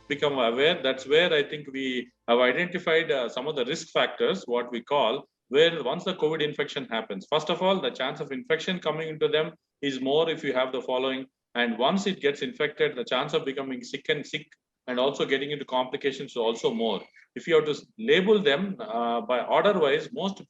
become aware. That's where I think we have identified some of the risk factors, what we call, where once the COVID infection happens, first of all, the chance of infection coming into them is more if you have the following. And once it gets infected, the chance of becoming sick and also getting into complications is also more. If you have to label them by order wise, most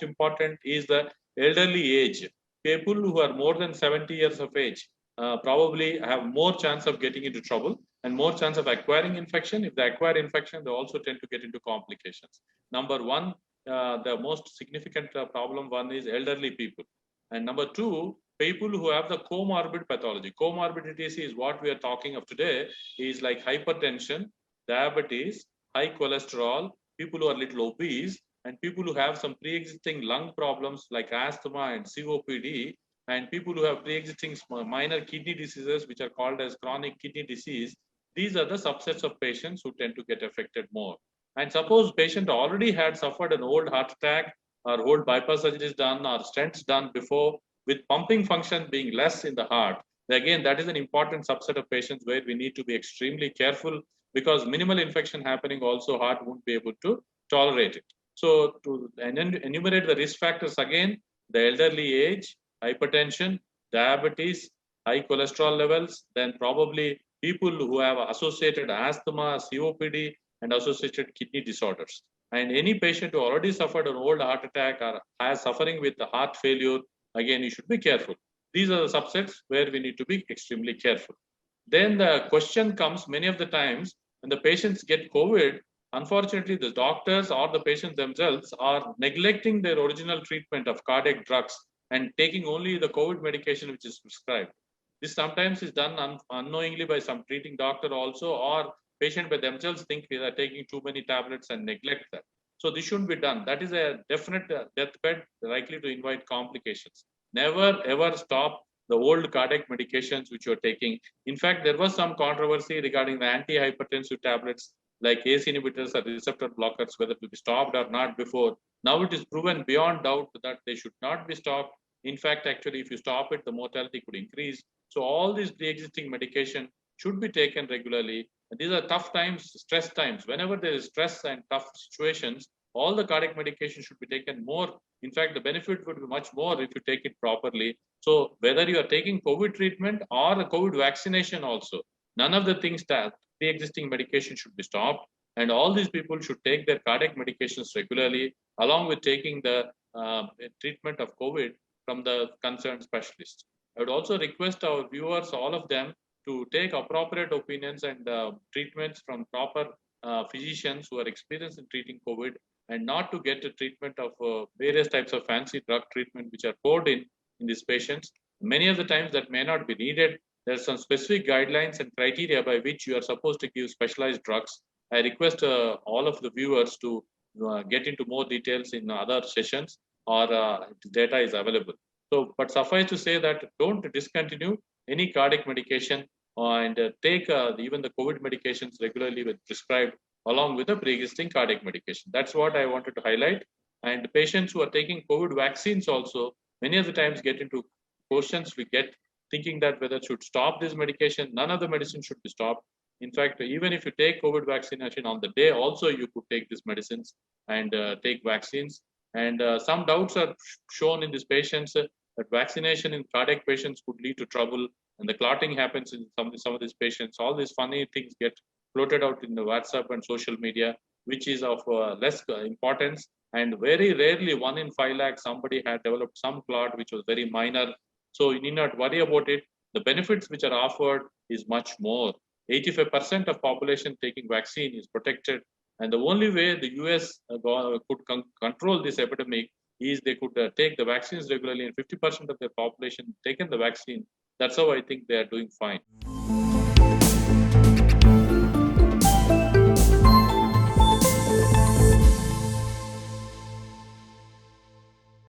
important is the elderly age. People who are more than 70 years of age probably have more chance of getting into trouble and more chance of acquiring infection. If they acquire infection, they also tend to get into complications. Number one, the most significant problem one is elderly people. And number two, people who have the comorbid pathology. Comorbidities is what we are talking of today, is like hypertension, diabetes, high cholesterol, people who are little obese, and people who have some pre-existing lung problems like asthma and COPD, and people who have pre-existing minor kidney diseases, which are called as chronic kidney disease. These are the subsets of patients who tend to get affected more. And suppose patient already had suffered an old heart attack or old bypass surgery is done or stents done before, with pumping function being less in the heart. Again, that is an important subset of patients where we need to be extremely careful, because minimal infection happening also heart won't be able to tolerate it. So to enumerate the risk factors again, the elderly age, hypertension, diabetes, high cholesterol levels, then probably people who have associated asthma, COPD, and associated kidney disorders. And any patient who already suffered an old heart attack or has suffering with the heart failure, again, you should be careful. These are the subsets where we need to be extremely careful. Then the question comes many of the times when the patients get COVID, unfortunately, the doctors or the patients themselves are neglecting their original treatment of cardiac drugs and taking only the COVID medication which is prescribed. This sometimes is done unknowingly by some treating doctor also, or patient by themselves think they are taking too many tablets and neglect that. So this shouldn't be done. That is a definite deathbed likely to invite complications. Never ever stop the old cardiac medications which you're taking. In fact, there was some controversy regarding the antihypertensive tablets like ACE inhibitors or receptor blockers, whether to be stopped or not before. Now it is proven beyond doubt that they should not be stopped. In fact, actually, if you stop it, the mortality could increase. So all these pre-existing medication should be taken regularly. And these are tough times, stress times. Whenever there is stress and tough situations, all the cardiac medication should be taken more. In fact, the benefit would be much more if you take it properly. So whether you are taking COVID treatment or a COVID vaccination also, none of the things that pre-existing medication should be stopped. And all these people should take their cardiac medications regularly, along with taking the treatment of COVID from the concerned specialist. I would also request our viewers, all of them, to take appropriate opinions and treatments from proper physicians who are experienced in treating COVID, and not to get a treatment of various types of fancy drug treatment which are poured in these patients. Many of the times that may not be needed. There are some specific guidelines and criteria by which you are supposed to give specialized drugs. I request all of the viewers to get into more details in other sessions, or data is available. So, but suffice to say that don't discontinue any cardiac medication and take even the COVID medications regularly with prescribed along with the pre-existing cardiac medication. That's what I wanted to highlight. And patients who are taking COVID vaccines also, many of the times get into questions we get thinking that whether should stop this medication. None of the medicine should be stopped. In fact, even if you take COVID vaccination on the day, also you could take these medicines and take vaccines. And some doubts are shown in these patients that vaccination in cardiac patients could lead to trouble, and the clotting happens in some of these patients. All these funny things get floated out in the WhatsApp and social media, which is of less importance. And very rarely, 1 in 5 lakh, somebody had developed some clot which was very minor. So you need not worry about it. The benefits which are offered is much more. 85% of population taking vaccine is protected. And the only way the US could control this epidemic is they could take the vaccines regularly, and 50% of their population taken the vaccine. That's how I think they are doing fine.